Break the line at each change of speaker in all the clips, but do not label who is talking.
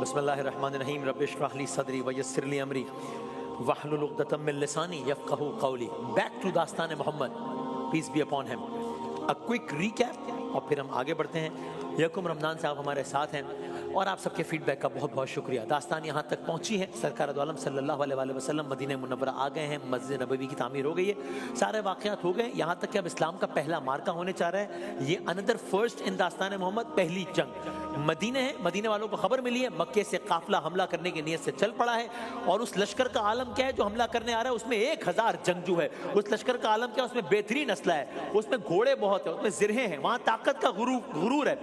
بسم اللہ الرحمن الرحیم رب اشرح لی صدری ویسر لی امری واحلل عقدۃ من لسانی یفقہوا قولی. بیک ٹو داستان Muhammad, peace be upon him. A quick recap اور پھر ہم آگے بڑھتے ہیں. یکم رمضان صاحب ہمارے ساتھ ہیں اور آپ سب کے فیڈ بیک کا بہت بہت شکریہ. داستان یہاں تک پہنچی ہے, سرکار دو عالم صلی اللہ علیہ وسلم مدینہ منورہ آ گئے ہیں, مسجد نبوی کی تعمیر ہو گئی ہے, سارے واقعات ہو گئے, یہاں تک کہ اب اسلام کا پہلا مارکہ ہونے چاہ رہا ہے. یہ اندر فرسٹ ان داستان محمد, پہلی جنگ مدینہ ہے. مدینہ والوں کو خبر ملی ہے مکے سے قافلہ حملہ کرنے کی نیت سے چل پڑا ہے, اور اس لشکر کا عالم کیا ہے جو حملہ کرنے آ رہا ہے, اس میں 1000 جنگجو ہے. اس لشکر کا عالم کیا ہے, اس میں بہترین اسلحہ ہے, اس میں گھوڑے بہت ہیں, اس میں زرہیں ہیں, وہاں طاقت کا غرور ہے.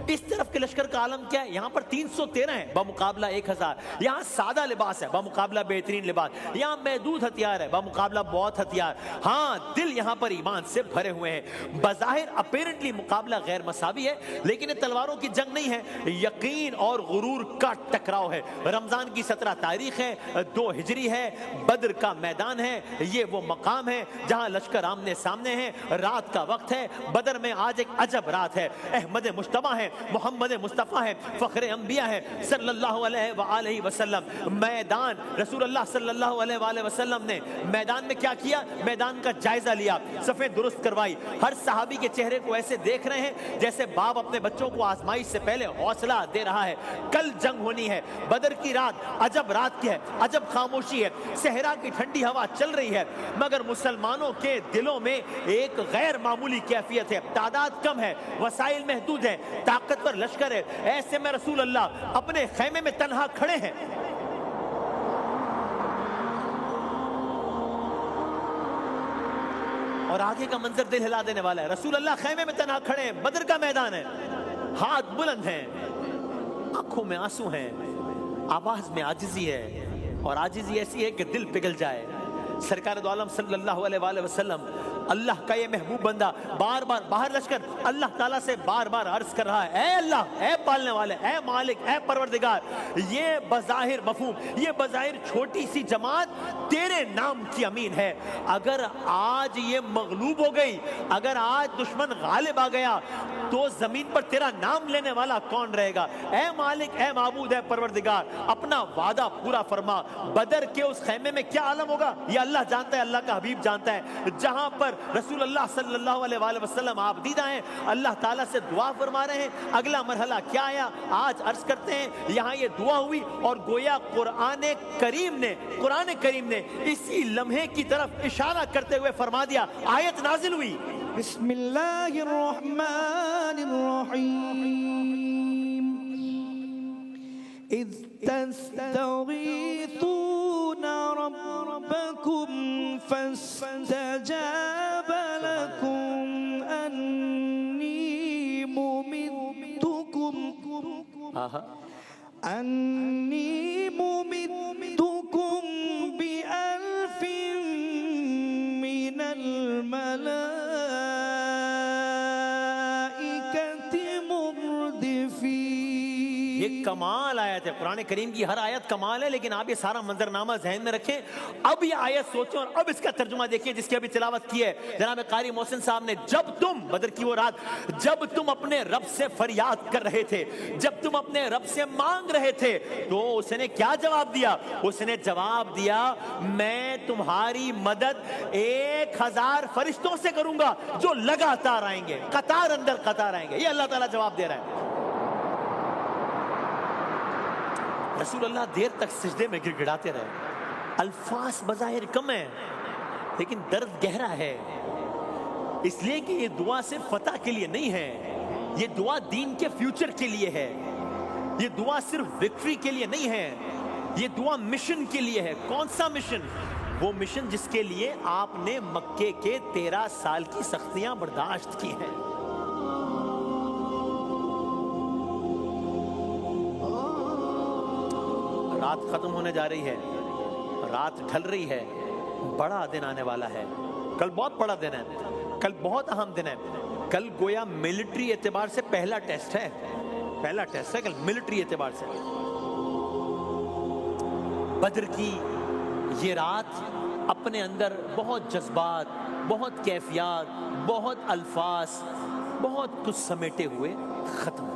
اس طرف کے لشکر کا عالم کیا ہے, یہاں پر 313 ہے بمقابلہ 1000. یہاں سادہ لباس ہے بمقابلہ بہترین لباس, یہاں محدود ہتھیار ہے بمقابلہ بہت ہتھیار. ہاں دل یہاں پر ایمان سے بھرے ہوئے ہیں. بظاہر اپیرنٹلی مقابلہ غیر مساوی ہے, لیکن یہ تلواروں کی جنگ نہیں ہے, یقین اور غرور کا ٹکراؤ ہے. رمضان کی 17 تاریخ ہے, 2 ہجری ہے, بدر کا میدان ہے. یہ وہ مقام ہے جہاں لشکر آمنے سامنے ہیں, رات کا وقت ہے. بدر میں آج ایک عجب رات ہے. احمد مجتبیٰ ہے, محمد مصطفیٰ ہے, فخر انبیاء ہے صلی اللہ علیہ وآلہ وسلم. میدان رسول اللہ صلی اللہ علیہ وآلہ وسلم نے میدان میں کیا کیا, میدان کا جائزہ لیا, صفیں درست کروائی. ہر صحابی کے چہرے کو ایسے دیکھ رہے ہیں جیسے باپ اپنے بچوں کو آزمائش سے پہلے حوصلہ دے رہا ہے. کل جنگ ہونی ہے. بدر کی رات عجب رات کی ہے, عجب خاموشی ہے, صحرا کی ٹھنڈی ہوا چل رہی ہے, مگر مسلمانوں کے دلوں میں ایک غیر معمولی کیفیت ہے. تعداد کم ہے, وسائل محدود ہیں, طاقتور لشکر ہے. ایسے میں رسول اللہ اپنے خیمے میں تنہا کھڑے ہیں. اور آگے کا منظر دل ہلا دینے والا ہے. رسول اللہ خیمے میں تنہا کھڑے ہیں, بدر کا میدان ہے, ہاتھ بلند ہیں, آنکھوں میں آنسو ہیں, آواز میں عاجزی ہے, اور عاجزی ایسی ہے کہ دل پگھل جائے. سرکار دو عالم صلی اللہ علیہ وآلہ وسلم, اللہ کا یہ محبوب بندہ بار بار باہر لشکر اللہ تعالیٰ سے بار بار عرض کر رہا ہے, اے اللہ, اے پالنے والے, اے مالک, اے پروردگار. یہ بظاہر مفہوم, یہ بظاہر چھوٹی سی جماعت تیرے نام کی امین ہے. اگر آج یہ مغلوب ہو گئی, اگر آج دشمن غالب آ گیا, تو زمین پر تیرا نام لینے والا کون رہے گا؟ اے مالک, اے معبود, اے پروردگار, اپنا وعدہ پورا فرما. بدر کے اس خیمے میں کیا عالم ہوگا یہ اللہ جانتا ہے, اللہ کا حبیب جانتا ہے. جہاں پر رسول اللہ صلی اللہ علیہ وآلہ وسلم آپ دیدہ ہیں, اللہ تعالیٰ سے دعا فرما رہے ہیں. اگلا مرحلہ کیا آیا آج عرض کرتے ہیں. یہاں یہ دعا ہوئی اور گویا قرآن کریم نے اسی لمحے کی طرف اشارہ کرتے ہوئے فرما دیا, آیت نازل ہوئی.
بسم اللہ الرحمن الرحیم. اذ تستغیثون ربکم فاستجاب لکم انی ممدکم بألف من الملائکۃ مردفین.
یہ کمال آیت ہے, قرآن کریم کی ہر آیت کمال ہے, لیکن آپ یہ سارا منظرنامہ ذہن میں رکھیں. اب یہ آیت سوچیں اور اب اس کا ترجمہ دیکھیں جس کی ابھی تلاوت کی ہے جناب قاری محسن صاحب نے. جب تم بدر کی وہ رات, جب تم اپنے رب سے فریاد کر رہے تھے, جب تم اپنے رب سے مانگ رہے تھے, تو اس نے کیا جواب دیا؟ اس نے جواب دیا, میں تمہاری مدد 1000 فرشتوں سے کروں گا جو لگاتار آئیں گے, قطار اندر قطار آئیں گے. یہ اللہ تعالیٰ جواب دے رہا ہے. رسول اللہ دیر تک سجدے میں گر گڑاتے رہے. الفاظ بظاہر کم ہیں لیکن درد گہرا ہے, اس لیے کہ یہ دعا صرف فتح کے لیے نہیں ہے, یہ دعا دین کے فیوچر کے لیے ہے. یہ دعا صرف وکٹری کے لیے نہیں ہے, یہ دعا مشن کے لیے ہے. کون سا مشن؟ وہ مشن جس کے لیے آپ نے مکے کے 13 سال کی سختیاں برداشت کی ہیں. رات ختم ہونے جا رہی ہے, رات ڈھل رہی ہے, بڑا دن آنے والا ہے. کل بہت بڑا دن ہے, کل بہت اہم دن ہے. کل گویا ملٹری اعتبار سے پہلا ٹیسٹ ہے, پہلا ٹیسٹ ہے کل ملٹری اعتبار سے. بدر کی یہ رات اپنے اندر بہت جذبات, بہت کیفیات, بہت الفاظ, بہت کچھ سمیٹے ہوئے ختم ہو.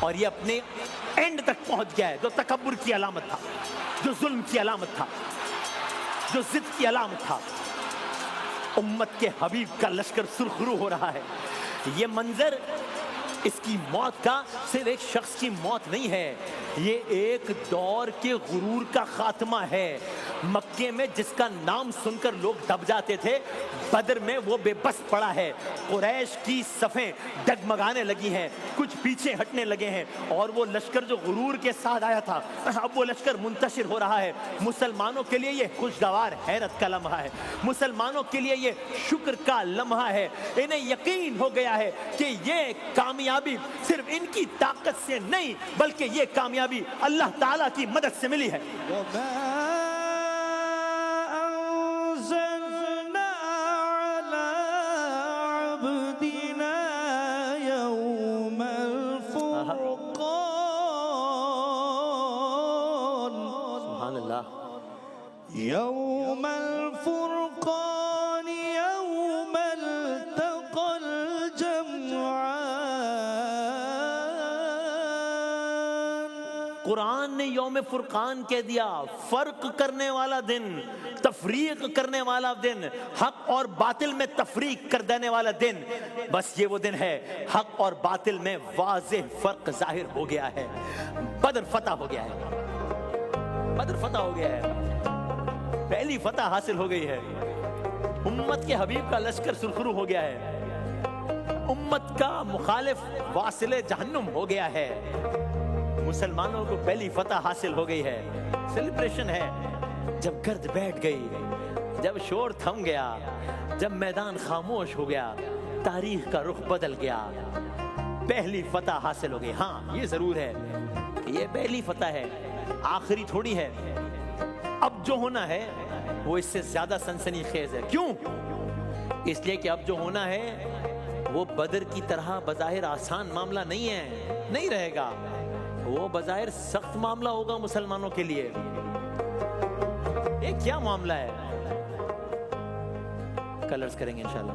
اور یہ اپنے اینڈ تک پہنچ گیا ہے. جو تکبر کی علامت تھا, جو ظلم کی علامت تھا, جو ضد کی علامت تھا, امت کے حبیب کا لشکر سرخرو ہو رہا ہے. یہ منظر اس کی موت کا صرف ایک شخص کی موت نہیں ہے, یہ ایک دور کے غرور کا خاتمہ ہے. مکے میں جس کا نام سن کر لوگ دب جاتے تھے, بدر میں وہ بے بس پڑا ہے. قریش کی صفیں ڈگمگانے لگی ہیں, کچھ پیچھے ہٹنے لگے ہیں, اور وہ لشکر جو غرور کے ساتھ آیا تھا اب وہ لشکر منتشر ہو رہا ہے. مسلمانوں کے لیے یہ خوشگوار حیرت کا لمحہ ہے, مسلمانوں کے لیے یہ شکر کا لمحہ ہے. انہیں یقین ہو گیا ہے کہ یہ کامیابی صرف ان کی طاقت سے نہیں, بلکہ یہ کامیابی اللہ تعالیٰ کی مدد سے ملی ہے.
يوم الفرقان يوم التقى الجمعان.
قرآن نے یوم فرقان کہہ دیا, فرق کرنے والا دن, تفریق کرنے والا دن, حق اور باطل میں تفریق کر دینے والا دن. بس یہ وہ دن ہے, حق اور باطل میں واضح فرق ظاہر ہو گیا ہے. بدر فتح ہو گیا ہے, بدر فتح ہو گیا ہے, پہلی فتح حاصل ہو گئی ہے. امت کے حبیب کا لشکر سرخرو ہو گیا ہے, امت کا مخالف واصل جہنم ہو گیا ہے. مسلمانوں کو پہلی فتح حاصل ہو گئی ہے. سیلیبریشن ہے. جب گرد بیٹھ گئی, جب شور تھم گیا, جب میدان خاموش ہو گیا, تاریخ کا رخ بدل گیا, پہلی فتح حاصل ہو گئی. ہاں یہ ضرور ہے کہ یہ پہلی فتح ہے, آخری تھوڑی ہے. اب جو ہونا ہے وہ اس سے زیادہ سنسنی خیز ہے. کیوں؟ اس لیے کہ اب جو ہونا ہے وہ بدر کی طرح بظاہر آسان معاملہ نہیں ہے, نہیں رہے گا. وہ بظاہر سخت معاملہ ہوگا مسلمانوں کے لیے. یہ کیا معاملہ ہے, کل عرض کریں گے انشاءاللہ.